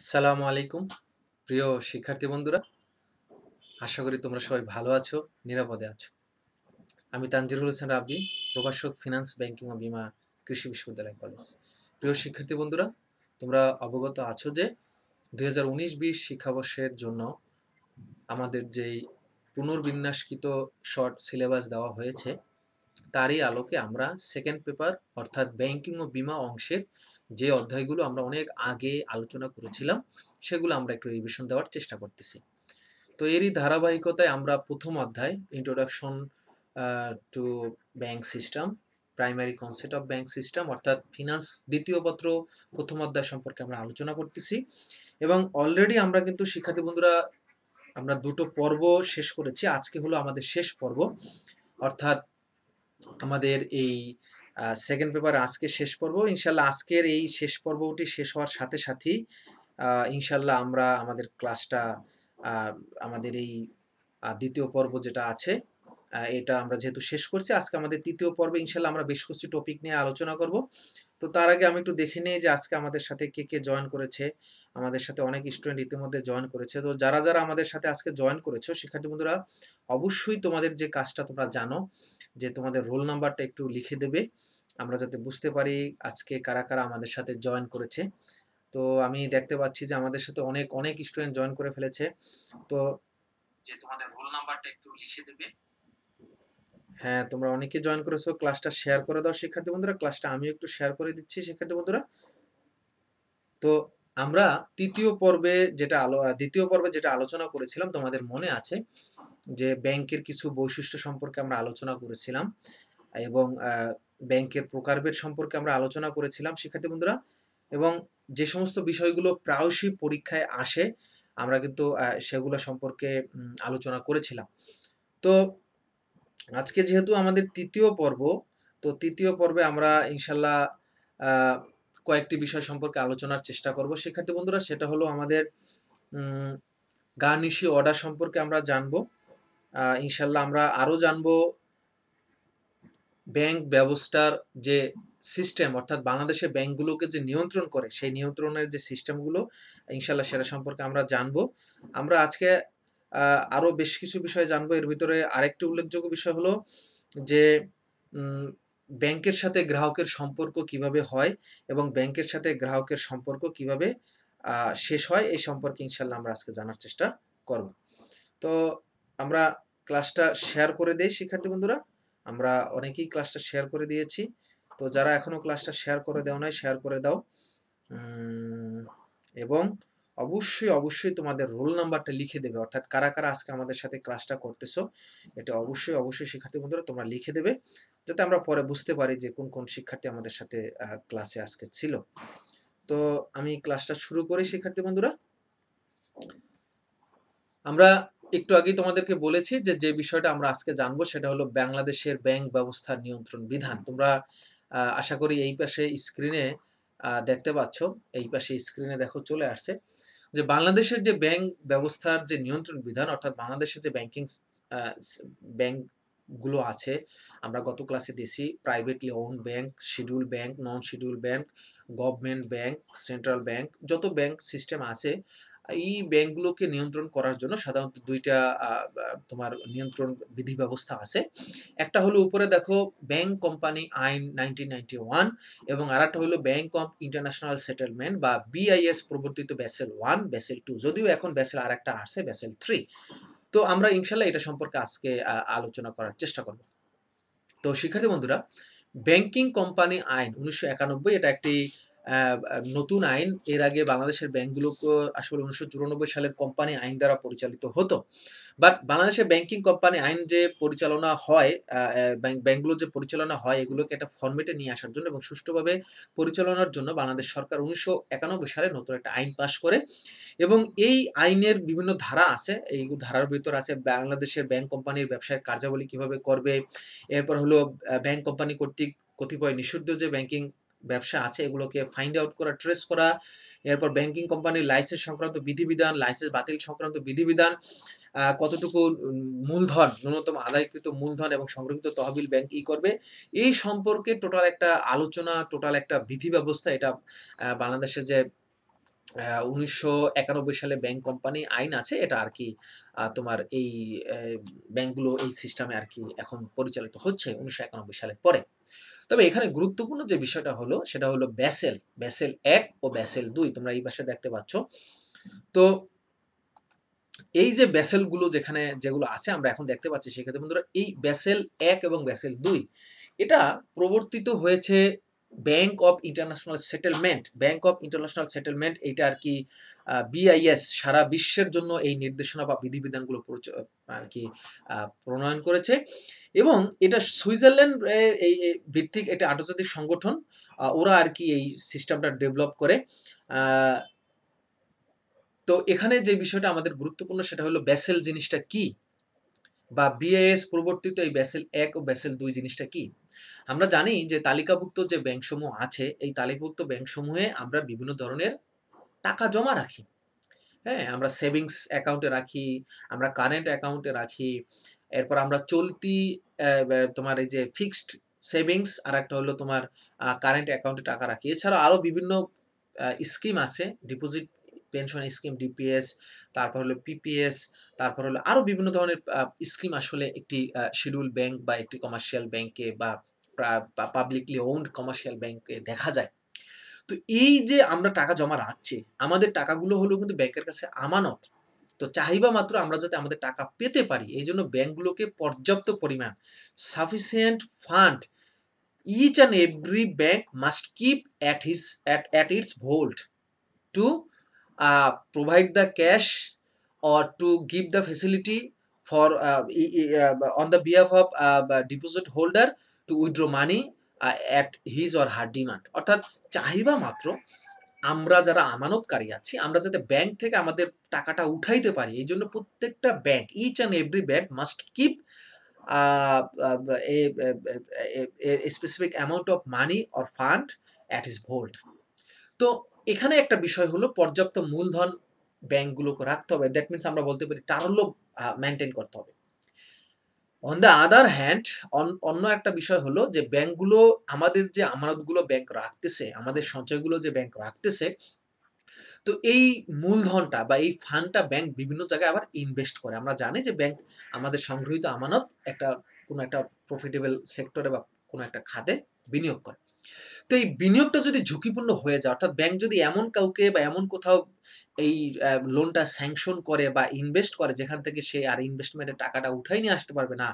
আসসালামু আলাইকুম প্রিয় শিক্ষার্থী বন্ধুরা, আশা করি তোমরা সবাই ভালো আছো, নিরাপদে আছো। আমি তানজিরুল হোসেন রাব্বি, প্রভাষক ফিনান্স, ব্যাংকিং ও বীমা, কৃষি বিশ্ববিদ্যালয় কলেজ। প্রিয় শিক্ষার্থী বন্ধুরা, তোমরা অবগত আছো যে 2019-20 শিক্ষাবর্ষের জন্য আমাদের যেই পুনর্বিন্যাসকৃত শর্ট সিলেবাস দেওয়া হয়েছে, তারই আলোকে আমরা সেকেন্ড পেপার অর্থাৎ ব্যাংকিং ও বীমা অংশের যে অধ্যায়গুলো আমরা অনেক আগে আলোচনা করেছিলাম, সেগুলো আমরা একটু রিভিশন দেওয়ার চেষ্টা করতেছি। তো এরই ধারাবাহিকতায় আমরা প্রথম অধ্যায় introduction to bank system, primary concept of bank system অর্থাৎ ফিনান্স দ্বিতীয় পত্র প্রথম অধ্যায় সম্পর্কে আমরা আলোচনা করতেছি। এবং অলরেডি আমরা কিন্তু শিক্ষার্থী বন্ধুরা আমরা দুটো পর্ব শেষ করেছি, আজকে হলো আমাদের শেষ পর্ব। অর্থাৎ আমাদের এই সেকেন্ড পেপার আজকে শেষ পর্ব। ইনশাল্লাহ আজকের এই শেষ পর্বটি শেষ হওয়ার সাথে সাথেই ইনশাল্লাহ আমরা আমাদের ক্লাসটা আমাদের এই দ্বিতীয় পর্ব যেটা আছে এটা আমরা যেহেতু শেষ করছি, আজকে আমাদের তৃতীয় পর্বে ইনশাল্লাহ আমরা বেশ কিছু টপিক নিয়ে আলোচনা করব। তো তার আগে আমি একটু দেখে নিই যে আজকে আমাদের সাথে কে কে জয়েন করেছে। আমাদের সাথে অনেক স্টুডেন্ট ইতিমধ্যে জয়েন করেছে। তো যারা যারা আমাদের সাথে আজকে জয়েন করেছো শিক্ষার্থী বন্ধুরা, অবশ্যই তোমাদের যে কাজটা তোমরা জানো যে তোমাদের রোল নাম্বারটা একটু লিখে দেবে, আমরা যাতে বুঝতে পারি আজকে কারা কারা আমাদের সাথে জয়েন করেছে। তো আমি দেখতে পাচ্ছি যে আমাদের সাথে অনেক অনেক স্টুডেন্ট জয়েন করে ফেলেছে। তো যে তোমাদের রোল নাম্বারটা একটু লিখে দেবে। হ্যাঁ, তোমরা অনেকে জয়েন করেছো, ক্লাসটা শেয়ার করে দাও শিক্ষার্থী বন্ধুরা। ক্লাসটা আমিও একটু শেয়ার করে দিচ্ছি শিক্ষার্থী বন্ধুরা। তো আমরা দ্বিতীয় পর্বে যেটা আলোচনা করেছিলাম তোমাদের মনে আছে যে ব্যাংকের কিছু বৈশিষ্ট্য সম্পর্কে আমরা আলোচনা করেছিলাম এবং ব্যাংকের প্রকারভেদ সম্পর্কে আমরা আলোচনা করেছিলাম শিক্ষার্থী বন্ধুরা। এবং যে সমস্ত বিষয়গুলো প্রায়শই পরীক্ষায় আসে আমরা কিন্তু সেগুলো সম্পর্কে আলোচনা করেছিলাম। তো আজকে যেহেতু আমাদের তৃতীয় পর্ব, তো তৃতীয় পর্বে আমরা ইনশাল্লাহ কয়েকটি বিষয় সম্পর্কে আলোচনার চেষ্টা করব শিক্ষার্থী বন্ধুরা। সেটা হলো আমাদের গার্নিশি অর্ডার সম্পর্কে আমরা জানবো। ইনশাল্লাহ আমরা আরও জানবো ব্যাংক ব্যবস্থার যে সিস্টেম অর্থাৎ বাংলাদেশের ব্যাংকগুলোকে যে নিয়ন্ত্রণ করে সেই নিয়ন্ত্রণের যে সিস্টেমগুলো ইনশাল্লাহ সেটা সম্পর্কে আমরা জানবো। আমরা আজকে আরও বেশ কিছু বিষয় জানবো। এর ভিতরে আরেকটি উল্লেখযোগ্য বিষয় হলো যে ব্যাংকের সাথে গ্রাহকের সম্পর্ক কিভাবে হয় এবং ব্যাংকের সাথে গ্রাহকের সম্পর্ক কিভাবে শেষ হয়, এই সম্পর্কে ইনশাল্লাহ আমরা আজকে জানার চেষ্টা করব। তো আমরা ক্লাসটা শেয়ার করে দেই শিক্ষার্থী বন্ধুরা। আমরা অনেকেই ক্লাসটা শেয়ার করে দিয়েছি। তো যারা এখনো ক্লাসটা শেয়ার করে দাও নাই, শেয়ার করে দাও। এবং অবশ্যই অবশ্যই তোমাদের রোল নাম্বারটা লিখে দেবে, অর্থাৎ কারা কারা আজকে আমাদের সাথে ক্লাসটা করতেছো এটা অবশ্যই অবশ্যই শিক্ষার্থী বন্ধুরা তোমরা লিখে দেবে, যাতে আমরা পরে বুঝতে পারি যে কোন কোন শিক্ষার্থী আমাদের সাথে ক্লাসে আজকে ছিল। তো আমি ক্লাসটা শুরু করি শিক্ষার্থী বন্ধুরা। আমরা একটু আগেই তোমাদেরকে বলেছি যে যে বিষয়টা আমরা আজকে জানবো সেটা হলো বাংলাদেশের ব্যাংক ব্যবস্থার নিয়ন্ত্রণ বিধান। তোমরা আশা করি এই পাশে স্ক্রিনে দেখতে পাচ্ছ, এই পাশে স্ক্রিনে দেখো চলে আসছে যে বাংলাদেশের যে ব্যাংক ব্যবস্থার যে নিয়ন্ত্রণ বিধান অর্থাৎ বাংলাদেশের যে ব্যাংক গুলো আছে, আমরা গত ক্লাসে দিয়েছি privately own bank, schedule bank, non schedule bank, government bank, central bank, যত ব্যাংক সিস্টেম আছে এই ব্যাংকগুলোকে নিয়ন্ত্রণ করার জন্য সাধারণত দুইটা তোমার নিয়ন্ত্রণ বিধি ব্যবস্থা আছে। একটা হলো উপরে দেখো ব্যাংক কোম্পানি আইন 1991 এবং আরেকটা হলো ব্যাংক অফ ইন্টারন্যাশনাল সেটেলমেন্ট বা বিআইএস প্রবর্তিত ব্যাসেল 1, ব্যাসেল 2, যদিও এখন ব্যাসেল আরেকটা আসছে ব্যাসেল 3। তো আমরা ইনশাল্লাহ এটা সম্পর্কে আজকে আলোচনা করার চেষ্টা করব। তো শিক্ষার্থী বন্ধুরা, ব্যাংকিং কোম্পানি আইন 1991 এটা একটি নতুন আইন। এর আগে বাংলাদেশের ব্যাংকগুলোকে আসলে 1994 সালের কোম্পানি আইন দ্বারা পরিচালিত হতো। বাট বাংলাদেশের ব্যাংকিং কোম্পানি আইন যে পরিচালনা হয়, ব্যাংকগুলো যে পরিচালনা হয় এগুলোকে একটা ফরম্যাটে নিয়ে আসার জন্য এবং সুষ্ঠুভাবে পরিচালনার জন্য বাংলাদেশ সরকার 1991 সালে নতুন একটা আইন পাস করে এবং এই আইনের বিভিন্ন ধারা আছে। এই ধারার ভিতর আছে বাংলাদেশের ব্যাংক কোম্পানির ব্যবসায়ের কার্যাবলী কিভাবে করবে, এরপর হলো ব্যাংক কোম্পানি কর্তৃক কতিপয় নিষিদ্ধ যে ব্যাংকিং ব্যবসা আছে এগুলোকে ফাইন্ড আউট করা, ট্রেস করা, এরপর ব্যাংকিং কোম্পানির লাইসেন্স সংক্রান্ত বিধিবিধান, লাইসেন্স বাতিল সংক্রান্ত বিধিবিধান, কতটুকু মূলধন, ন্যূনতম আদায়কৃত মূলধন এবং সংরক্ষিত তহবিল ব্যাংক করবে, এই সম্পর্কে টোটাল একটা আলোচনা, টোটাল একটা বিধি ব্যবস্থা এটা বাংলাদেশের যে 1991 সালে ব্যাংক কোম্পানি আইন আছে, এটা আর কি তোমার এই ব্যাংকগুলো এই সিস্টেমে আর কি এখন পরিচালিত হচ্ছে 1991 সালের পরে। তবে এখানে গুরুত্বপূর্ণ যে বিষয়টা হলো সেটা হলো ব্যাসেল 1 ও ব্যাসেল 2 তোমরা এই পাশে দেখতে পাচ্ছ। তো এই যে ব্যাসেলগুলো যেগুলো আছে আমরা এখন দেখতে পাচ্ছি, সেক্ষেত্রে বন্ধুরা এই ব্যাসেল 1 এবং ব্যাসেল 2 এটা প্রবর্তিত হয়েছে ব্যাংক অফ ইন্টারন্যাশনাল সেটেলমেন্ট এইটা আর কি BIS সারা বিশ্বের জন্য এই নির্দেশনা বা বিধিবিধানগুলো আর কি প্রণয়ন করেছে, এবং এটা সুইজারল্যান্ড এই ভিত্তিক এটা আন্তর্জাতিক সংগঠন, ওরা আর কি এই সিস্টেমটা ডেভেলপ করে। তো এখানে যে বিষয়টা আমাদের গুরুত্বপূর্ণ সেটা হলো ব্যাসেল জিনিসটা কি, বা BIS প্রবর্তিত এই ব্যাসেল 1 ও ব্যাসেল 2 জিনিসটা কি। আমরা জানি যে তালিকাভুক্ত যে ব্যাংকসমূহ আছে, এই তালিকাভুক্ত ব্যাংকসমূহে আমরা বিভিন্ন ধরনের টাকা জমা রাখি। হ্যাঁ, আমরা সেভিংস অ্যাকাউন্টে রাখি, আমরা কারেন্ট অ্যাকাউন্টে রাখি, এরপর আমরা চলতি তোমার এই যে ফিক্সড সেভিংস, আর একটা হলো তোমার কারেন্ট অ্যাকাউন্টে টাকা রাখি। এছাড়াও আরো বিভিন্ন স্কিম আছে, ডিপোজিট পেনশন স্কিম DPS, তারপর হলো PPS, তারপর হলো আরো বিভিন্ন ধরনের স্কিম আসলে একটি শিডিউল ব্যাংক বা একটি কমার্শিয়াল ব্যাংকে বা পাবলিকলি ওন্ড কমার্শিয়াল ব্যাংকে দেখা যায়। তো এই যে আমরা টাকা জমা রাখছি, আমাদের টাকাগুলো হলো কিন্তু ব্যাংকের কাছে আমানত। তো চাহিদা মাত্র আমরা যাতে আমাদের টাকা পেতে পারি, এই জন্য ব্যাংকগুলোকে পর্যাপ্ত পরিমাণ sufficient fund each and every bank must keep at its vault to provide the cash or to give the facility for on the behalf of deposit holder to withdraw money at his or her demand। অর্থাৎ চাহিদা মাত্র আমরা যারা আমানতকারী আছি, আমরা যাতে bank থেকে আমাদের টাকাটা উঠাইতে পারি, এই জন্য প্রত্যেকটা bank each and every bank must keep a specific amount of money or fund at his vault। তো এখানে একটা বিষয় হলো পর্যাপ্ত মূলধন ব্যাংকগুলোকে রাখতে হবে, দ্যাট মিনস আমরা বলতে পারি টার্লো মেনটেন করতে হবে। অন দ্য আদার হ্যান্ড, অন্য একটা বিষয় হলো যে ব্যাংকগুলো আমাদের যে আমানতগুলো ব্যাংক রাখতেছে, আমাদের সঞ্চয়গুলো যে ব্যাংক রাখতেছে, তো এই মূলধনটা বা এই ফান্ডটা ব্যাংক বিভিন্ন জায়গায় আবার ইনভেস্ট করে। আমরা জানি যে ব্যাংক আমাদের সংগৃহীত আমানত কোনো একটা প্রফিটেবল সেক্টরে বা কোনো একটা খাতে বিনিয়োগ করে। তো এই বিনিয়োগটা যদি ঝুঁকিপূর্ণ হয়ে যায়, অর্থাৎ ব্যাংক যদি এমন কাউকে বা এমন কোথাও এই লোনটা স্যাংশন করে বা ইনভেস্ট করে যেখান থেকে সে আর ইনভেস্টমেন্টের টাকাটা উঠাই নিয়ে আসতে পারবে না,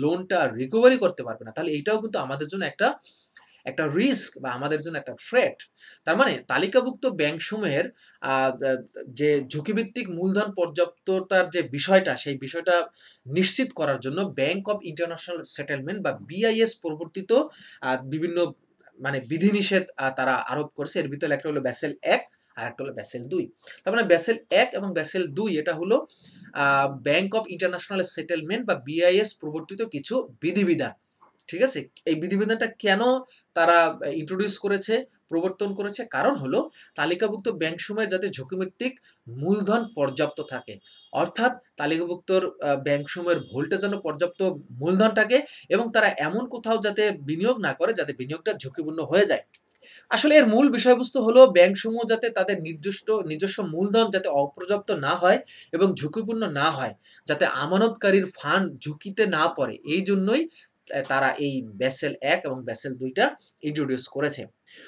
লোনটা রিকভারি করতে পারবে না, তাহলে এটাও কিন্তু আমাদের জন্য একটা রিস্ক বা আমাদের জন্য একটা থ্রেট। তার মানে তালিকাভুক্ত ব্যাংকসমূহের যে ঝুঁকিভিত্তিক মূলধন পর্যাপ্ততার যে বিষয়টা, সেই বিষয়টা নিশ্চিত করার জন্য ব্যাংক অফ ইন্টারন্যাশনাল সেটেলমেন্ট বা BIS প্রবর্তিত বিভিন্ন মানে বিধিনিষেধ তারা আরোপ করছে। এর ভিতরে একটা হলো ব্যাসেল 1 আর একটা হলো ব্যাসেল 2। তার মানে ব্যাসেল 1 এবং ব্যাসেল 2 এটা হলো ব্যাংক অফ ইন্টারন্যাশনাল সেটেলমেন্ট বা BIS প্রবর্তিত কিছু বিধিবিধান। ঠিক আছে, এই বিধিবিধানটা কেন তারা ইন্ট্রোডিউস করেছে, প্রবর্তন করেছে? কারণ হলো তালিকাভুক্ত ব্যাংকসমূহের যাতে ঝুঁকিভিত্তিক মূলধন পর্যাপ্ত থাকে, অর্থাৎ তালিকাভুক্ত ব্যাংকসমূহের ভোল্টে যেন পর্যাপ্ত মূলধন থাকে, এবং তারা এমন কোথাও যাতে বিনিয়োগ না করে যাতে বিনিয়োগটা ঝুঁকিপূর্ণ হয়ে যায়। আসলে এর মূল বিষয়বস্তু হলো ব্যাংকসমূহ যাতে তাদের নিজস্ব মূলধন যাতে অপর্যাপ্ত না হয় এবং ঝুঁকিপূর্ণ না হয়, যাতে আমানতকারীর ফান্ড ঝুঁকিতে না পড়ে, এই জন্যই তারা এই ব্যাসেল 1 এবং ব্যাসেল 2টা ইন্ট্রোডিউস করেছে।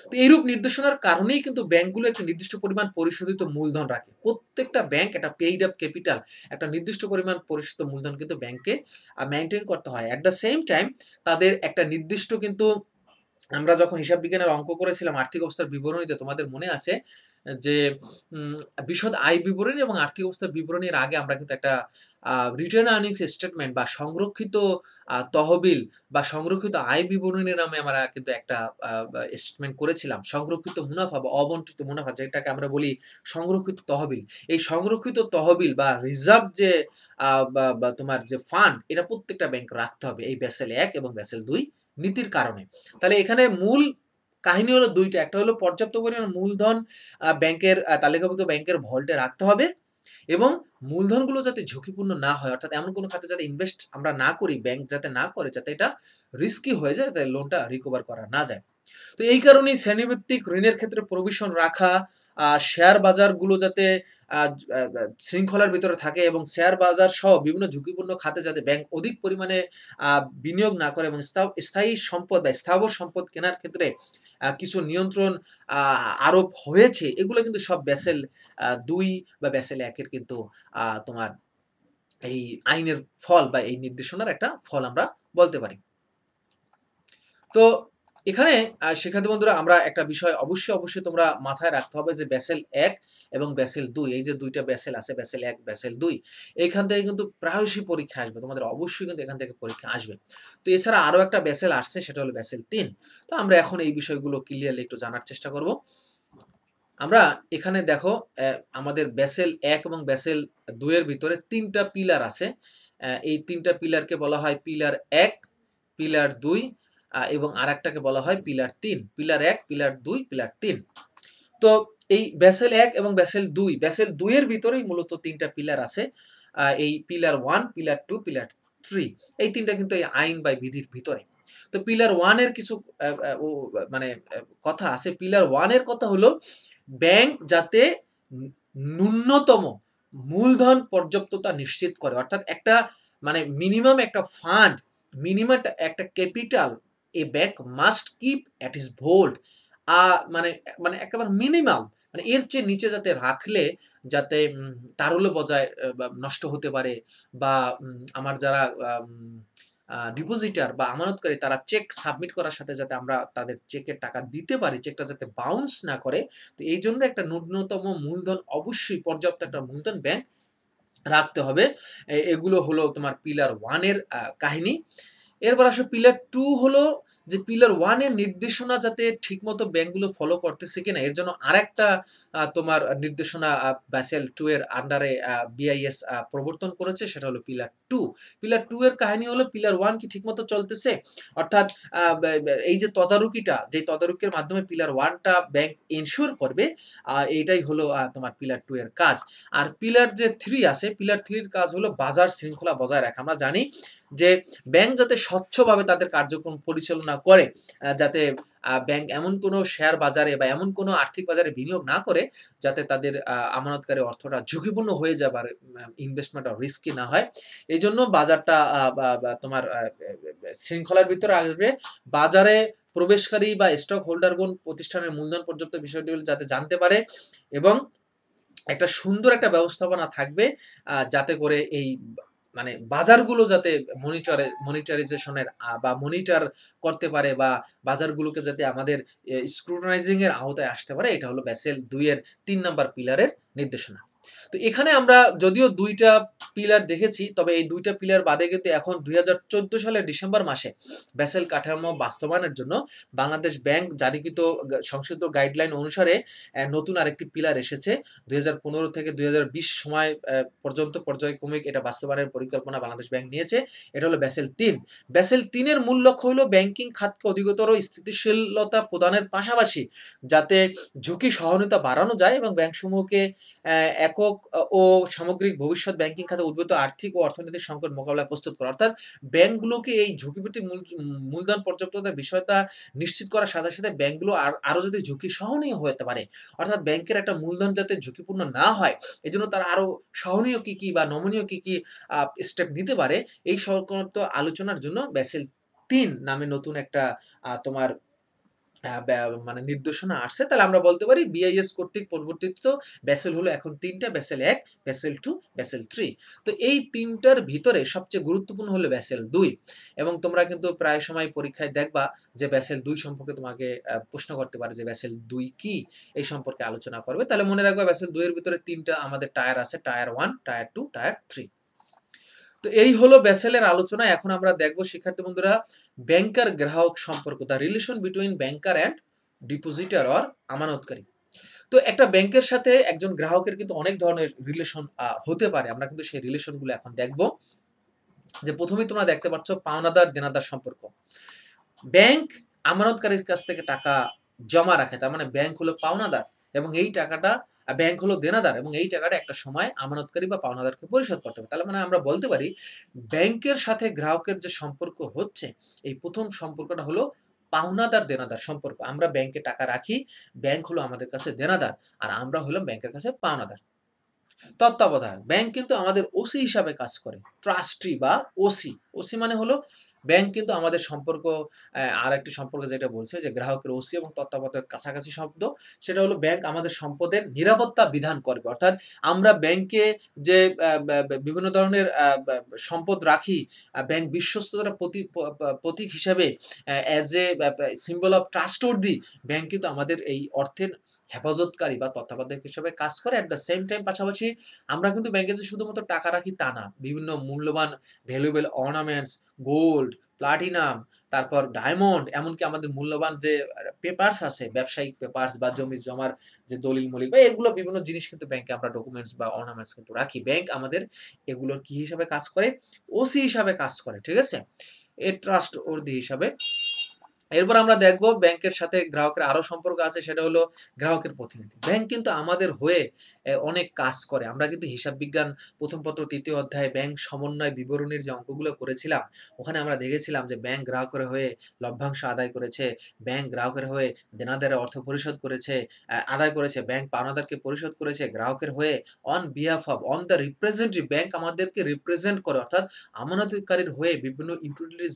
তো এইরূপ নির্দেশনার কারণেই কিন্তু ব্যাংকগুলো একটা নির্দিষ্ট পরিমাণ পরিশোধিত মূলধন রাখে। প্রত্যেকটা ব্যাংক একটা পেইড আপ ক্যাপিটাল, একটা নির্দিষ্ট পরিমাণ পরিশোধিত মূলধন কিন্তু ব্যাংকে মেইনটেইন করতে হয়। এট দ্য সেম টাইম তাদের একটা নির্দিষ্ট কিন্তু, আমরা যখন হিসাব বিজ্ঞানের অঙ্ক করেছিলাম আর্থিক অবস্থার বিবরণীতে, তোমাদের মনে আছে যে বিশদ আয় বিবরণী এবং আর্থিক অবস্থার বিবরণীর আগে আমরা কিন্তু একটা রিটার্ন আর্নিংস স্টেটমেন্ট বা সংরক্ষিত তহবিল বা সংরক্ষিত আয় বিবরণী নামে আমরা কিন্তু একটা স্টেটমেন্ট করেছিলাম। সংরক্ষিত মুনাফা বা অবন্টিত মুনাফা, যেটাকে আমরা বলি সংরক্ষিত তহবিল, এই সংরক্ষিত তহবিল বা রিজার্ভ যে বা তোমার যে ফান্ড, এটা প্রত্যেকটা ব্যাংক রাখতে হবে এই ব্যাসেল 1 এবং ব্যাসেল 2 নীতির কারণে। তাহলে এখানে মূল কাহিনী হলো দুইটা, একটা হলো পর্যাপ্ত পরিমাণ মূলধন ব্যাংকের তালিকাভুক্ত ব্যাংকের ভল্টে রাখতে হবে, এবং মূলধনগুলো যাতে ঝুঁকিপূর্ণ না হয়, অর্থাৎ এমন কোনো খাতে যাতে ইনভেস্ট আমরা না করি, ব্যাংক যাতে না করে, যাতে এটা রিস্কি হয়ে যায়, যাতে লোনটা রিকভার করা না যায়। তো এই কারণেই শ্রেণীভিত্তিক ঋণের ক্ষেত্রে প্রভিশন রাখা, শেয়ার বাজারগুলো যাতে শৃঙ্খলার ভিতরে থাকে এবং শেয়ার বাজার সহ বিভিন্ন ঝুঁকিপূর্ণ খাতে যাতে ব্যাংক অধিক পরিমাণে বিনিয়োগ না করে এবং স্থায়ী সম্পদ বা স্থাবর সম্পদ কেনার ক্ষেত্রে কিছু নিয়ন্ত্রণ আরোপ হয়েছে, এগুলো কিন্তু সব ব্যাসেল ২ বা ব্যাসেল ১ এর কিন্তু তোমার এই আইনের ফল বা এই নির্দেশনার একটা ফল আমরা বলতে পারি। তো এখানে শিক্ষার্থী বন্ধুরা আমরা একটা বিষয় অবশ্যই তোমরা মাথায় রাখতে হবে যে ব্যাসেল ১ এবং ব্যাসেল ২, এই যে ২ টা ব্যাসেল আছে, ব্যাসেল ১, ব্যাসেল ২, এইখান থেকে কিন্তু প্রায়শই পরীক্ষা আসবে। তোমাদের অবশ্যই কিন্তু এখান থেকে পরীক্ষা আসবে। তো এছাড়া আরো একটা ব্যাসেল আসছে, সেটা হলো ব্যাসেল ৩। তো আমরা এখন এই বিষয়গুলো ক্লিয়ারলি একটু জানার চেষ্টা করব। আমরা এখানে দেখো আমাদের ব্যাসেল ১ এবং ব্যাসেল ২ এর ভিতরে ৩ টা পিলার আছে। এই ৩ টা পিলারকে বলা হয় পিলার ১, পিলার ২ এবং আরেকটাকে বলা হয় পিলার ৩। Pillar ১, pillar ২, pillar ৩। তো এই ব্যাসেল ১ এবং ব্যাসেল ২, ব্যাসেল ২ এর ভিতরেই মূলত ৩ টা পিলার আছে। এই পিলার ১, পিলার ২, পিলার ৩, এই ৩ টা কিন্তু এই আইন বা বিধির ভিতরে। তো পিলার ১ এর কিছু মানে কথা আছে। পিলার ১ এর কথা হলো ব্যাংক যাতে ন্যূনতম মূলধন পর্যাপ্ততা নিশ্চিত করে, অর্থাৎ একটা মানে মিনিমাম একটা ফান্ড, মিনিমাম একটা capital a bank must keep at its vault, মানে মানে একেবারে মিনিমাম, মানে এর চেয়ে নিচে যাতে রাখলে যাতে তারল্য বজায় নষ্ট হতে পারে বা আমার যারা ডিপোজিটার বা আমানতকারী তারা চেক সাবমিট করার সাথে যাতে আমরা তাদের চেকের টাকা দিতে পারি, চেকটা যাতে বাউন্স না করে। তো এই জন্য একটা ন্যূনতম মূলধন, অবশ্যই পর্যাপ্ত একটা মূলধন ব্যাংক রাখতে হবে। এগুলো হলো তোমার পিলার 1 এর কাহিনী। এরপর আসো পিলার 2, হলো যে পিলার 1 এর নির্দেশনা যাতে ঠিকমতো ব্যাংকগুলো ফলো করতেছে কিনা এর জন্য আরেকটা তোমার নির্দেশনা ব্যাসেল 2 এর আন্ডারে বিআইএস প্রবর্তন করেছে, সেটা হলো পিলার 2। পিলার 2 এর কাহিনী হলো পিলার 1 কি ঠিকমতো চলতেছে, অর্থাৎ এই যে তদারকিটা, যে তদারকির মাধ্যমে পিলার 1 টা ব্যাংক এনশিওর করবে, এইটাই হলো তোমার পিলার 2 এর কাজ। আর পিলার যে 3 আছে, পিলার 3 এর কাজ হলো বাজার শৃঙ্খলা বজায় রাখা। আমরা জানি যে ব্যাংক যাতে স্বচ্ছভাবে তাদের কার্যক্রম পরিচালনা করে, যাতে ব্যাংক এমন কোনো শেয়ার বাজারে বা এমন কোনো আর্থিক বাজারে বিনিয়োগ না করে যাতে তাদের আমানতকারী অর্থটা ঝুঁকিপূর্ণ হয়ে যায় বা ইনভেস্টমেন্ট রিস্কি না হয়। এই জন্য বাজারটা তোমার শৃঙ্খলার ভিতরে আসবে। বাজারে প্রবেশকারী বা স্টক হোল্ডারগণ প্রতিষ্ঠানের মূলধন পর্যাপ্ত বিষয়টি যাতে জানতে পারে এবং একটা সুন্দর একটা ব্যবস্থাপনা থাকবে, যাতে করে এই মানে বাজারগুলো যাতে মনিটরাইজেশনের বা মনিটর করতে পারে বা বাজারগুলোকে যাতে আমাদের স্ক্রুটানাইজিং এর আওতায় আসতে পারে। এটা হলো ব্যাসেল 2 এর ৩ নাম্বার পিলারের নির্দেশনা। তো এখানে আমরা যদিও ২টা পিলার দেখেছি, তবে এই ২টা পিলার বাদে কিন্তু এখন ২০১৪ সালের ডিসেম্বর মাসে ব্যাসেল কাঠামো বাস্তবায়নের জন্য বাংলাদেশ ব্যাংক জারিকৃত সংশোধিত গাইডলাইন অনুসারে নতুন আরেকটি পিলার এসেছে। ২০১৫ থেকে ২০২০ সময় পর্যন্ত পর্যায়ক্রমিক এটা বাস্তবায়নের পরিকল্পনা বাংলাদেশ ব্যাংক নিয়েছে। এটা হলো ব্যাসেল ৩। ব্যাসেল ৩ এর মূল লক্ষ্য হলো ব্যাংকিং খাতকে অধিকতর স্থিতিশীলতা প্রদানের পাশাপাশি যাতে ঝুঁকি সহনীয়তা বাড়ানো যায় এবং ব্যাংকসমূহকে একক ও সামগ্রিক ভবিষ্যৎ ব্যাংকিং খাতে উদ্ভূত আর্থিক ও অর্থনৈতিক সংকট মোকাবেলায় প্রস্তুত করা। অর্থাৎ ব্যাংকগুলোকে এই ঝুঁকিভিত্তিক মূলধন পর্যাপ্ততার বিষয়টা নিশ্চিত করার সাথে সাথে ব্যাংকগুলো আরো যদি ঝুঁকি সহনীয় হতে পারে, অর্থাৎ ব্যাংকের একটা মূলধন যাতে ঝুঁকিপূর্ণ না হয়, এজন্য তারা আরো সহনীয় কি বা নমনীয় কি স্টেপ নিতে পারে, এই সংক্রান্ত আলোচনার জন্য ব্যাসেল ৩ নামে নতুন একটা তোমার মানে নির্দেশনা আসছে। তাহলে আমরা বলতে পারি বিআইএস কর্তৃক পরিবর্তিত ব্যাসেল হলো এখন ৩টা, ব্যাসেল ১, ব্যাসেল ২, ব্যাসেল ৩। তো এই ৩টার ভিতরে সবচেয়ে গুরুত্বপূর্ণ হলো ব্যাসেল ২ এবং তোমরা কিন্তু প্রায় সময় পরীক্ষায় দেখবা যে ব্যাসেল ২ সম্পর্কে তোমাকে প্রশ্ন করতে পারে যে ব্যাসেল ২ কি, এই সম্পর্কে আলোচনা করবে। তাহলে মনে রাখবা ব্যাসেল ২ এর ভিতরে ৩টা আমাদের টায়ার আছে, টায়ার 1, টায়ার 2, টায়ার 3। তো এই হলো ব্যাসেলের আলোচনা। এখন আমরা দেখব শিক্ষার্থী বন্ধুরা ব্যাংকার গ্রাহক সম্পর্ক, the relation between banker and depositor or আমানতকারী। তো একটা ব্যাংকের সাথে একজন গ্রাহকের কিন্তু অনেক ধরনের রিলেশন হতে পারে। আমরা কিন্তু সেই রিলেশনগুলো এখন দেখব। যে প্রথমেই তোমরা দেখতে পাচ্ছ পাওনাদার দেনাদার সম্পর্ক। ব্যাংক আমানতকারীর কাছ থেকে টাকা জমা রাখে, তার মানে ব্যাংক হলো পাওনাদার এবং এই টাকাটা ব্যাংক হলো দেনাদার এবং এই টাকাটা একটা সময় আমানতকারী বা পাওনাদারকে পরিশোধ করতে হবে। তাহলে মানে আমরা বলতে পারি ব্যাংকের সাথে গ্রাহকের যে সম্পর্ক হচ্ছে, এই প্রথম সম্পর্কটা হলো পাওনাদার দেনাদার সম্পর্ক। আমরা ব্যাংকে টাকা রাখি, ব্যাংক হলো আমাদের কাছে দেনাদার, আর আমরা হলাম ব্যাংকের কাছে পাওনাদার। তত্ত্বাবধায়ক ব্যাংক কিন্তু আমাদের ওসি হিসাবে কাজ করে, ট্রাস্টি বা ওসি। ওসি মানে হলো ব্যাংক কিন্তু আমাদের সম্পর্ক, আর একটি সম্পর্ক যেটা বলছে যে গ্রাহকের ওসি এবং তত্ত্বাবধায়ক কাছাকাছি শব্দ, সেটা হলো ব্যাংক আমাদের সম্পদের নিরাপত্তা বিধান করবে। অর্থাৎ আমরা ব্যাংকে যে বিভিন্ন ধরনের সম্পদ রাখি, ব্যাংক বিশ্বস্ততার প্রতীক হিসাবে, as a symbol of trustworthy, bank কিন্তু আমাদের এই অর্থের হেফাজতকারী বা তত্ত্বাবধায়ক হিসেবে কাজ করে। অ্যাট দ্য সেম টাইম পাশাপাশি আমরা কিন্তু ব্যাংকে যে শুধুমাত্র টাকা রাখি তা না, বিভিন্ন মূল্যবান ভ্যালুয়েবল অর্নামেন্টস, গোল্ড, প্লাটিনাম, তারপর ডায়মন্ড, এমনকি আমাদের মূল্যবান যে পেপারস আছে, ব্যবসায়িক পেপারস বা জমি জমার যে দলিল মলিল বা এগুলো বিভিন্ন জিনিস কিন্তু ব্যাংকে আমরা ডকুমেন্টস বা অর্নামেন্টস কিন্তু রাখি। ব্যাংক আমাদের এগুলোর কি হিসাবে কাজ করে? ওসি হিসাবে কাজ করে, ঠিক আছে? এ ট্রাস্ট ওর্দি হিসাবে। এরপর আমরা দেখব ব্যাংকের সাথে গ্রাহকের আরো সম্পর্ক আছে, সেটা হলো গ্রাহকের প্রতিনিধি। ব্যাংক কিন্তু আমাদের হয়ে অনেক কাজ করে। আমরা কিন্তু হিসাব বিজ্ঞান প্রথম পত্র ৩য় অধ্যায়ে ব্যাংক সমন্বয় বিবরণীর যে অঙ্কগুলো করেছিলাম, ওখানে আমরা দেখেছিলাম যে ব্যাংক গ্রাহকের হয়ে লভ্যাংশ আদায় করেছে, ব্যাংক গ্রাহকের হয়ে দেনাদারের অর্থ পরিশোধ করেছে, আদায় করেছে, ব্যাংক পাওনাদারকে পরিশোধ করেছে, গ্রাহকের হয়ে on behalf of, on the representative, bank আমাদেরকে রিপ্রেজেন্ট করে, অর্থাৎ আমানতকারীর হয়ে বিভিন্ন ইউটিলিটিস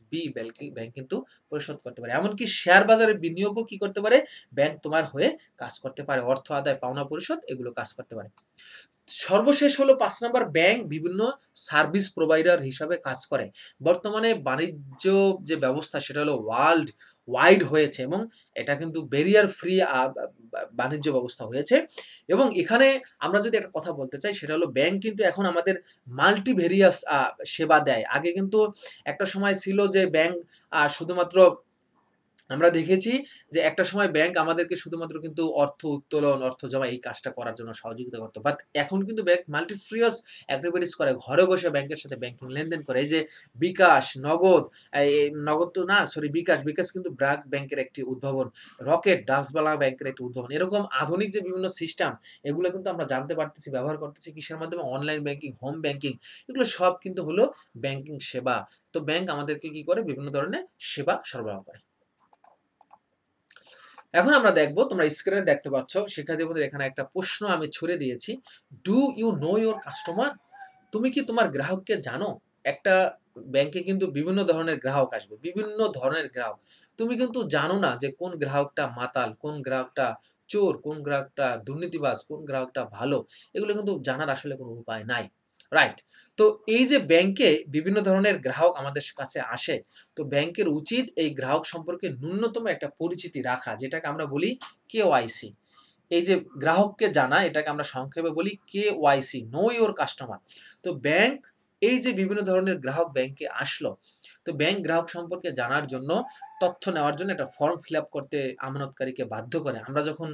ব্যাংক কিন্তু পরিশোধ করতে পারে। এমনকি শেয়ার বাজারে বিনিয়োগও কি করতে পারে? ব্যাংক তোমার হয়ে কাজ করতে পারে, অর্থ আদায়, পাওনা পরিশোধ এগুলো কাজ করতে পারে। সর্বশেষ হলো ৫ নাম্বার, ব্যাংক বিভিন্ন সার্ভিস প্রোভাইডার হিসাবে কাজ করে। বর্তমানে বাণিজ্য যে ব্যবস্থা সেটা হলো ওয়ার্ল্ড ওয়াইড হয়েছে এবং এটা কিন্তু ব্যারিয়ার ফ্রি বাণিজ্য ব্যবস্থা হয়েছে। এবং এখানে আমরা যদি একটা কথা বলতে চাই, সেটা হলো ব্যাংক কিন্তু এখন আমাদের মাল্টিভেরিয়াস সেবা দেয়। আগে কিন্তু একটা সময় ছিল যে ব্যাংক শুধুমাত্র, আমরা দেখেছি যে একটা সময় ব্যাংক আমাদেরকে শুধুমাত্র কিন্তু অর্থ উত্তোলন, অর্থ জমা এই কাজটা করার জন্য সহযোগিতা করতো। বাট এখন কিন্তু ব্যাংক মাল্টিফিউরিয়াস অ্যাক্টিভিটিস করে, ঘরে বসে ব্যাংকের সাথে ব্যাংকিং লেনদেন করে। এই যে বিকাশ, নগদ, এই নগদ তো না, সরি, বিকাশ কিন্তু ব্র্যাক ব্যাংকের একটি উদ্ভাবন, রকেট, ডাচবাংলা ব্যাংকের একটি উদ্ভাবন। এরকম আধুনিক যে বিভিন্ন সিস্টেম, এগুলো কিন্তু আমরা জানতে পারতেছি, ব্যবহার করতেছি কিসের মাধ্যমে? অনলাইন ব্যাংকিং, হোম ব্যাংকিং, এগুলো সব কিন্তু হলো ব্যাংকিং সেবা। তো ব্যাংক আমাদেরকে কি করে? বিভিন্ন ধরনের সেবা সরবরাহ করে। এখন আমরা দেখব, তোমরা স্ক্রিনে দেখতে পাচ্ছ, শিক্ষার্থীদের এখানে একটা প্রশ্ন আমি ছুড়ে দিয়েছি। Do you know your customer? তুমি কি তোমার গ্রাহককে জানো? একটা ব্যাংকে কিন্তু বিভিন্ন ধরনের গ্রাহক আসবে, বিভিন্ন ধরনের গ্রাহক। তুমি কিন্তু জানো না যে কোন গ্রাহকটা মাতাল, কোন গ্রাহকটা চোর, কোন গ্রাহকটা দুর্নীতিবাজ, কোন গ্রাহকটা ভালো। এগুলো কিন্তু জানার আসলে কোনো উপায় নাই। রাইট? তো এই যে ব্যাংকে বিভিন্ন ধরনের গ্রাহক আমাদের কাছে আসে, তো ব্যাংকের উচিত এই গ্রাহক সম্পর্কে ন্যূনতম একটা পরিচিতি রাখা, যেটাকে আমরা বলি কেওয়াইসি। এই যে গ্রাহককে জানা, এটাকে আমরা সংক্ষেপে বলি কেওয়াইসি, নো ইওর কাস্টমার। তো ব্যাংক এই যে বিভিন্ন ধরনের গ্রাহক ব্যাংকে আসলো, তো ব্যাংক গ্রাহক সম্পর্কে জানার জন্য, তথ্য নেওয়ার জন্য একটা ফর্ম ফিল আপ করতে আমানতকারীকে বাধ্য করে। আমরা যখন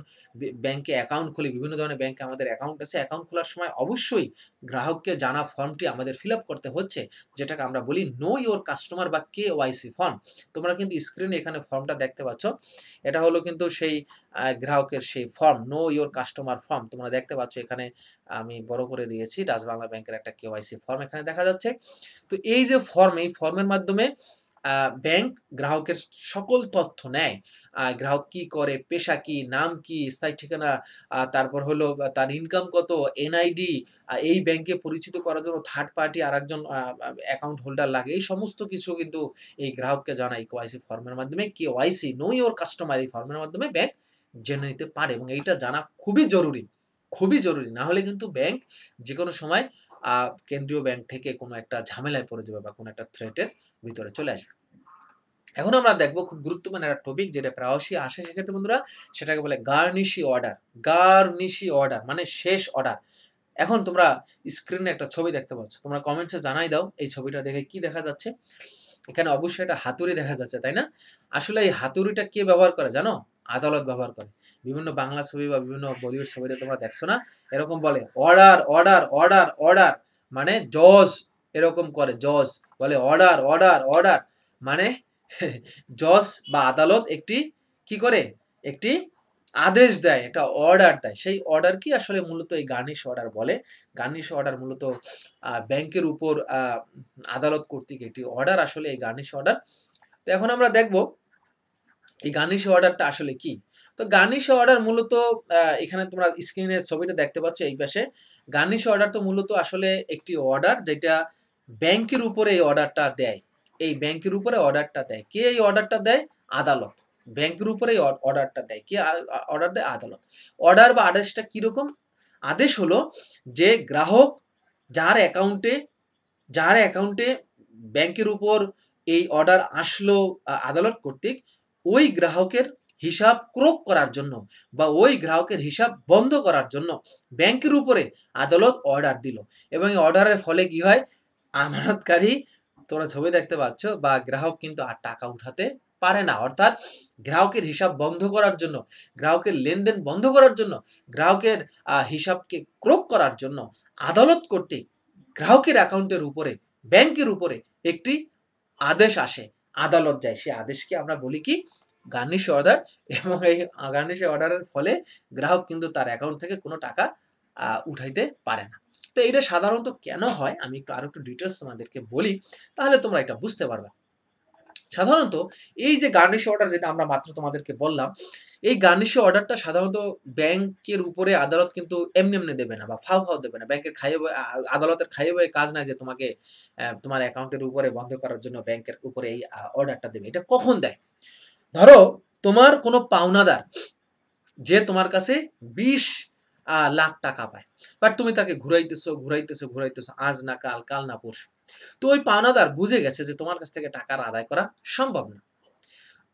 ব্যাংকে অ্যাকাউন্ট খুলি, বিভিন্ন ধরনের ব্যাংকে আমাদের অ্যাকাউন্ট আছে, অ্যাকাউন্ট খোলার সময় অবশ্যই গ্রাহককে জানা ফর্মটি আমাদের ফিল আপ করতে হচ্ছে, যেটাকে আমরা বলি নো ইওর কাস্টমার বা কেওয়াইসি ফর্ম। তোমরা কিন্তু স্ক্রিনে এখানে ফর্মটা দেখতে পাচ্ছ, এটা হলো কিন্তু সেই গ্রাহকের সেই form, know your customer form. তোমরা দেখতে পাচ্ছ এখানে আমি বড় করে দিয়েছি, ডাচ বাংলা ব্যাংকের একটা কেওয়াইসি ফর্ম এখানে দেখা যাচ্ছে। তো এই যে ফর্ম, এই ফর্মের মাধ্যমে ব্যাংক গ্রাহকের সকল তথ্য নেয়। গ্রাহক কি করে, পেশা কি, নাম কি, স্থায়ী ঠিকানা, তারপর হলো তার ইনকাম কত, এনআইডি, এই ব্যাংকে পরিচিত করার জন্য থার্ড পার্টি আরেকজন অ্যাকাউন্ট হোল্ডার লাগে। এই সমস্ত কিছু কিন্তু এই গ্রাহককে জানায় কেওয়াইসি ফর্মের মাধ্যমে। কেওয়াইসি, নো ইওর কাস্টমার, এই ফর্মের মাধ্যমে ব্যাংক জেনে নিতে পারে এবং এইটা জানা খুবই জরুরি, খুবই জরুরি। না হলে কিন্তু ব্যাংক যেকোনো সময় কেন্দ্রীয় ব্যাংক থেকে কোনো একটা ঝামেলায় পড়ে যাবে বা কোনো একটা থ্রেটের ভিতরে চলে আসবে। এখন আমরা দেখব খুব গুরুত্বপূর্ণ একটা টপিক, যেটা প্রায়শই আসে সেক্ষেত্রে বন্ধুরা, সেটাকে বলে গার্নিশি অর্ডার। গার্নিশি অর্ডার মানে শেষ অর্ডার। এখন তোমরা স্ক্রিনে একটা ছবি দেখতে পাচ্ছ, তোমরা কমেন্টসে জানাই দাও এই ছবিটা দেখে কি দেখা যাচ্ছে। এখানে অবশ্যই একটা হাতুড়ি দেখা যাচ্ছে, তাই না? আসলে এই হাতুড়িটা কে ব্যবহার করে জানো? আদালত ব্যবহার করে। বিভিন্ন বাংলা ছবি বা বিভিন্ন বলিউড ছবিতে তোমরা দেখছো না, এরকম বলে অর্ডার অর্ডার অর্ডার অর্ডার, মানে জজ এরকম করে, জজ বলে অর্ডার অর্ডার অর্ডার, মানে জজ বা আদালত একটি কি করে, একটি আদেশ দেয়, একটা অর্ডার দেয়। সেই অর্ডার কি আসলে মূলত এই গার্নিশ অর্ডার বলে। গার্নিশ অর্ডার মূলত ব্যাংকের উপর আদালত কর্তৃক একটি অর্ডার, আসলে এই গার্নিশ অর্ডার। তো এখন আমরা দেখব এই গার্নিশ অর্ডারটা আসলে কি? তো গার্নিশ অর্ডার মূলত এখানে তোমরা স্ক্রিনে ছবিটা দেখতে পাচ্ছ এই পাশে। গার্নিশ অর্ডার তো মূলত আসলে একটি অর্ডার যেটা ব্যাংকের উপরে এই অর্ডারটা দেয়। এই ব্যাংকের উপরে অর্ডারটা দেয়। কে এই অর্ডারটা দেয়? আদালত। ব্যাংকের উপরে এই অর্ডারটা দেয়। কে অর্ডার দেয়? আদালত। অর্ডার বা আদেশটা কিরকম? আদেশ হলো যে গ্রাহক যার অ্যাকাউন্টে যার অ্যাকাউন্টে ব্যাংকের উপর এই অর্ডার আসলো আদালত কর্তৃক, ওই গ্রাহকের হিসাব ক্রোক করার জন্য বা ওই গ্রাহকের হিসাব বন্ধ করার জন্য ব্যাংকের উপরে আদালত অর্ডার দিল, এবং এই অর্ডারের ফলে কি হয়? আমানতকারী, তোমরা ছবি দেখতে পাচ্ছ, বা গ্রাহক কিন্তু আর টাকা উঠাতে পারে না। অর্থাৎ গ্রাহকের হিসাব বন্ধ করার জন্য, গ্রাহকের লেনদেন বন্ধ করার জন্য, গ্রাহকের হিসাবকে ক্রোক করার জন্য আদালত কর্তৃক গ্রাহকের অ্যাকাউন্টের উপরে, ব্যাংকের উপরে একটি আদেশ আসে, আদালত যায়। সে আদেশকে আমরা বলি কি? Garnish order. এবং এই গার্নিশ অর্ডারের ফলে গ্রাহক কিন্তু তার অ্যাকাউন্ট থেকে কোনো টাকা উঠাইতে পারে না। তো এটা সাধারণত কেন হয় আমি আরো একটু ডিটেলস তোমাদেরকে বলি, তাহলে তোমরা এটা বুঝতে পারবে। সাধারণত এই যে গার্নিশ অর্ডার যেটা আমরা মাত্র তোমাদেরকে বললাম, এই গার্নিশ অর্ডারটা সাধারণত ব্যাংকের উপরে আদালত কিন্তু এমনি এমনি দেবে না বা ফাও ফাও দেবে না। ব্যাংকের খাইয়ে আদালতের খাইয়ে বয়ে কাজ নাই যে তোমাকে তোমার অ্যাকাউন্টের উপরে বন্ধ করার জন্য ব্যাংকের উপরে এই অর্ডারটা দেবে। এটা কখন দেয়? ধরো তোমার কোনো পাওনাদার যে তোমার কাছে ২০ লাখ টাকা পায়, বাট তুমি তাকে ঘুরাইতেছো আজ না কাল, কাল না পরশু। তো ওই পাওনাদার বুঝে গেছে যে তোমার কাছ থেকে টাকা আদায় করা সম্ভব না।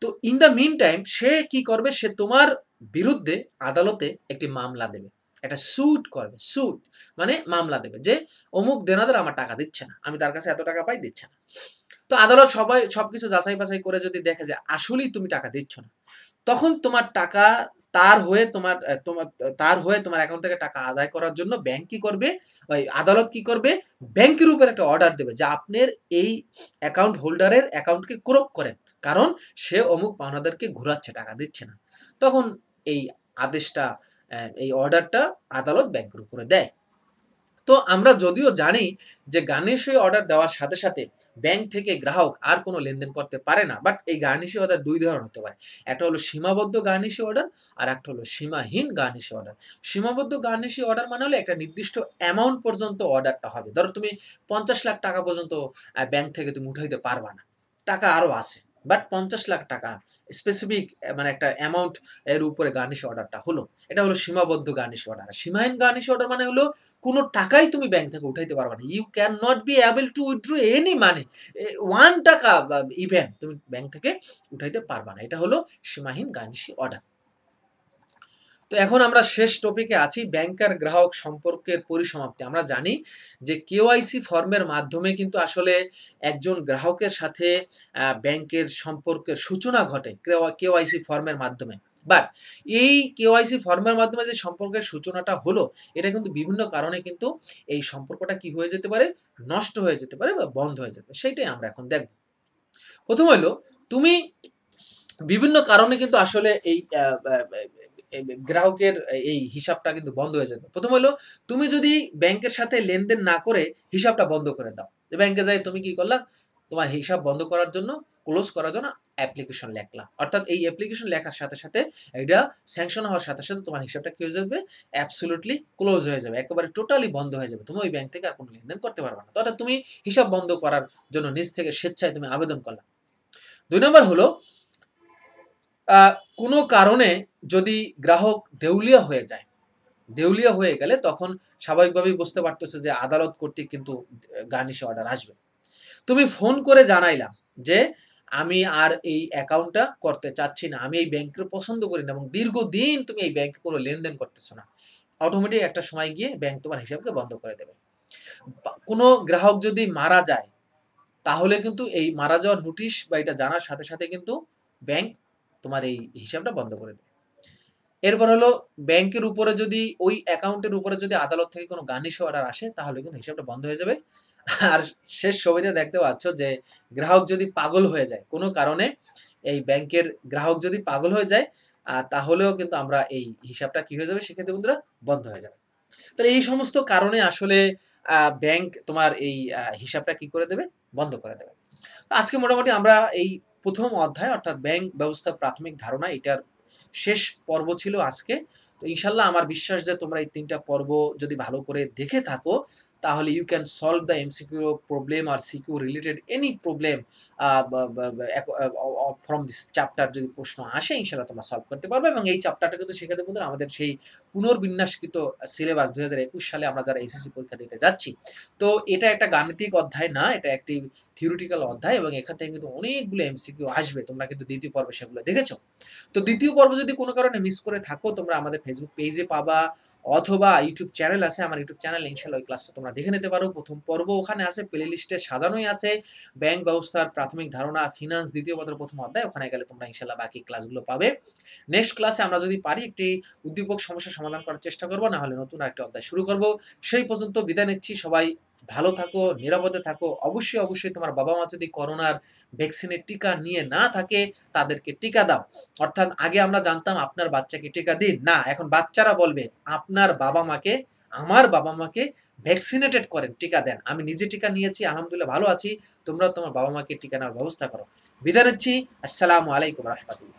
তো ইন দ্য মিন টাইম সে কি করবে? সে তোমার বিরুদ্ধে আদালতে একটি মামলা দেবে। একটা স্যুট করবে। স্যুট মানে মামলা দেবে যে অমুক দেনাদার আমার টাকা দিচ্ছে না। আমি তার কাছে এত টাকা পাই, দিচ্ছে না। তো আদালত সবকিছু যাচাই বাছাই করে যদি দেখে যে আসলেই তুমি টাকা দিচ্ছ না, তখন তোমার টাকা তার হয়ে তোমার অ্যাকাউন্ট থেকে টাকা আদায় করার জন্য ব্যাংক কি করবে? ওই আদালত কি করবে? ব্যাংকের উপর একটা অর্ডার দেবে যে আপনার এই অ্যাকাউন্ট হোল্ডারের অ্যাকাউন্টকে ক্রোক করেন। কারণ সে অমুক পাওনাদারকে ঘুরাচ্ছে, টাকা দিচ্ছে না। তখন এই আদেশটা, এই অর্ডারটা আদালত ব্যাংকের উপরে দেয়। তো আমরা যদিও জানি যে গার্নিশি অর্ডার দেওয়ার সাথে সাথে ব্যাংক থেকে গ্রাহক আর কোনো লেনদেন করতে পারে না, বাট এই গার্নিশি অর্ডার ২ ধরনের হতে পারে। একটা হলো সীমাবদ্ধ গার্নিশি অর্ডার, আর একটা হলো সীমাহীন গার্নিশি অর্ডার। সীমাবদ্ধ গার্নিশি অর্ডার মানে হলো একটা নির্দিষ্ট অ্যামাউন্ট পর্যন্ত অর্ডারটা হবে। ধরো তুমি ৫০ লাখ টাকা পর্যন্ত ব্যাংক থেকে তুমি উঠাইতে পারবা না। টাকা আরো আছে। বাট ৫০ লাখ টাকা স্পেসিফিক মানে একটা অ্যামাউন্ট এর উপরে গার্নিশি অর্ডারটা হলো। এটা হলো সীমাবদ্ধ গার্নিশি অর্ডার। সীমাহীন গার্নিশি অর্ডার মানে হলো কোনো টাকাই তুমি ব্যাংক থেকে উঠাইতে পারবা না। You can not be able to withdraw any money. 1 টাকা বা ইভেন তুমি ব্যাংক থেকে উঠাইতে পারবা না। এটা হলো সীমাহীন গার্নিশি অর্ডার। তো এখন আমরা শেষ টপিকে আছি, ব্যাংক আর গ্রাহক সম্পর্কের পরিসমাপ্তি। আমরা জানি যে কেওয়াইসি ফর্মের মাধ্যমে কিন্তু আসলে একজন গ্রাহকের সাথে ব্যাংকের সম্পর্কের সূচনা ঘটে কেওয়াইসি ফর্মের মাধ্যমে। বাট এই কেওয়াইসি ফর্মের মাধ্যমে যে সম্পর্কের সূচনাটা হলো, এটা কিন্তু বিভিন্ন কারণে কিন্তু এই সম্পর্কটা কি হয়ে যেতে পারে? নষ্ট হয়ে যেতে পারে বা বন্ধ হয়ে যেতে পারে। সেইটাই আমরা এখন দেখব। প্রথম হলো তুমি বিভিন্ন কারণে কিন্তু আসলে এই গ্রাহকের এই হিসাবটা কিন্তু বন্ধ হয়ে যাবে। প্রথম হলো তুমি যদি ব্যাংকের সাথে লেনদেন না করে হিসাবটা বন্ধ করে দাও। ব্যাংকে যাই তুমি কি করলা? তোমার হিসাব বন্ধ করার জন্য, ক্লোজ করার জন্য অ্যাপ্লিকেশন লেখলা। অর্থাৎ এই অ্যাপ্লিকেশন লেখার সাথে সাথে এটা স্যাংশন হওয়ার সাথে সাথে তোমার হিসাবটা কি হয়ে যাবে? অ্যাবসোলিউটলি ক্লোজ হয়ে যাবে। একেবারে টোটালি বন্ধ হয়ে যাবে। তুমি ওই ব্যাংক থেকে আর কোনো লেনদেন করতে পারবে না। অর্থাৎ তুমি হিসাব বন্ধ করার জন্য নিজ থেকে স্বেচ্ছায় তুমি আবেদন করলা। ২ নম্বর হলো কোনো কারণে যদি গ্রাহক দেউলিয়া হয়ে যায়, দেউলিয়া হয়ে গেলে তখন স্বাভাবিকভাবেই বুঝতে পারতেছে যে আদালত কর্তৃক কিন্তু গার্নিশি অর্ডার আসবে। তুমি ফোন করে জানাইলা যে আমি আর এই অ্যাকাউন্টটা করতে চাচ্ছি না, আমি এই ব্যাংকে পছন্দ করি না, এবং দীর্ঘদিন তুমি এই ব্যাংকে কোনো লেনদেন করতেছো না। অটোমেটিক একটা সময় গিয়ে ব্যাংক তোমার হিসাবকে বন্ধ করে দেবে। কোনো গ্রাহক যদি মারা যায়, তাহলে কিন্তু এই মারা যাওয়ার নোটিশ বা এটা জানার সাথে সাথে কিন্তু ব্যাংক তোমার এই হিসাবটা বন্ধ করে দেবে। এরপর হলো ব্যাংকের উপরে যদি ওই অ্যাকাউন্টের উপরে যদি আদালত থেকে কোনো গার্নিশি অর্ডার আসে, তাহলে কিন্তু হিসাবটা বন্ধ হয়ে যাবে। আর শেষ ছবিতে দেখতে পাচ্ছ যে গ্রাহক যদি পাগল হয়ে যায় কোনো কারণে, এই ব্যাংকের গ্রাহক যদি পাগল হয়ে যায়, তাহলেও কিন্তু আমরা এই হিসাবটা কি হয়ে যাবে? সেক্ষেত্রে বন্ধুরা বন্ধ হয়ে যাবে। তাহলে এই সমস্ত কারণে আসলে ব্যাংক তোমার এই হিসাবটা কি করে দেবে? বন্ধ করে দেবে। আজকে মোটামুটি আমরা এই ১ম অধ্যায় অর্থাৎ ব্যাংক ব্যবস্থার প্রাথমিক ধারণা এটার শেষ পর্ব ছিল আজকে। তো ইনশাআল্লাহ আমার বিশ্বাস যে তোমরা এই ৩ টা পর্ব যদি ভালো করে দেখে থাকো, তাহলে you can solve the MCQ problem or CQ related any problem বা বা বা এক from this chapter যদি প্রশ্ন আসে ইনশাআল্লাহ তোমরা সলভ করতে পারবে এবং এই চ্যাপ্টারটা কিন্তু শিক্ষার্থী বন্ধুরা আমাদের সেই পুনর্বিন্যাসকৃত সিলেবাস ২০২১ সালে আমরা যারা এসএসসি পরীক্ষা দিতে যাচ্ছি। তো এটা একটা গাণিতিক অধ্যায় না, এটা একটি থিওরিটিক্যাল অধ্যায় এবং এখান থেকে কিন্তু অনেকগুলো এমসিকিউ আসবে। তোমরা কিন্তু ২য় পর্বে সেগুলো দেখেছো। তো ২য় পর্ব যদি কোনো কারণে মিস করে থাকো তোমরা আমাদের ফেসবুক পেজে পাবা অথবা ইউটিউব চ্যানেল আছে। আমার ইউটিউব চ্যানেলে ইনশাআল্লাহ ওই ক্লাসটা তোমরা দেখে নিতে পারো। ১ম পর্ব ওখানে আছে, প্লে লিস্টে সাজানোই আছে। ব্যাংক ব্যবস্থার প্রাথমিক ধারণা, ফিন্যান্স ২য় পত্রের ১ম অধ্যায়। ওখানে গেলে তোমরা ইনশাআল্লাহ বাকি ক্লাসগুলো পাবে। নেক্সট ক্লাসে আমরা যদি পারি একটি উদ্দীপক সমস্যার সমাধান করার চেষ্টা করব। না হলে নতুন আরেকটা অধ্যায় শুরু করব। সেই পর্যন্ত বিদায় নিচ্ছি। সবাই ভালো থাকো, নিরাপদে থাকো। অবশ্যই তোমার বাবা-মা যদি করোনার ভ্যাকসিনের টিকা নিয়ে না থাকে, তাদেরকে টিকা দাও। অর্থাৎ আগে আমরা জানতাম আপনার বাচ্চাকে টিকা দিন। না, এখন বাচ্চারা বলবে আপনার বাবা-মাকে, আমার বাবা-মাকে ভ্যাকসিনেটেড করেন, টিকা দেন। আমি নিজে টিকা নিয়েছি, আলহামদুলিল্লাহ ভালো আছি। তোমরাও তোমার বাবা-মাকে টিকা নেওয়ার ব্যবস্থা করো। বিদায় নিচ্ছি। আসসালামু আলাইকুম ওয়া রাহমাতুল্লাহ।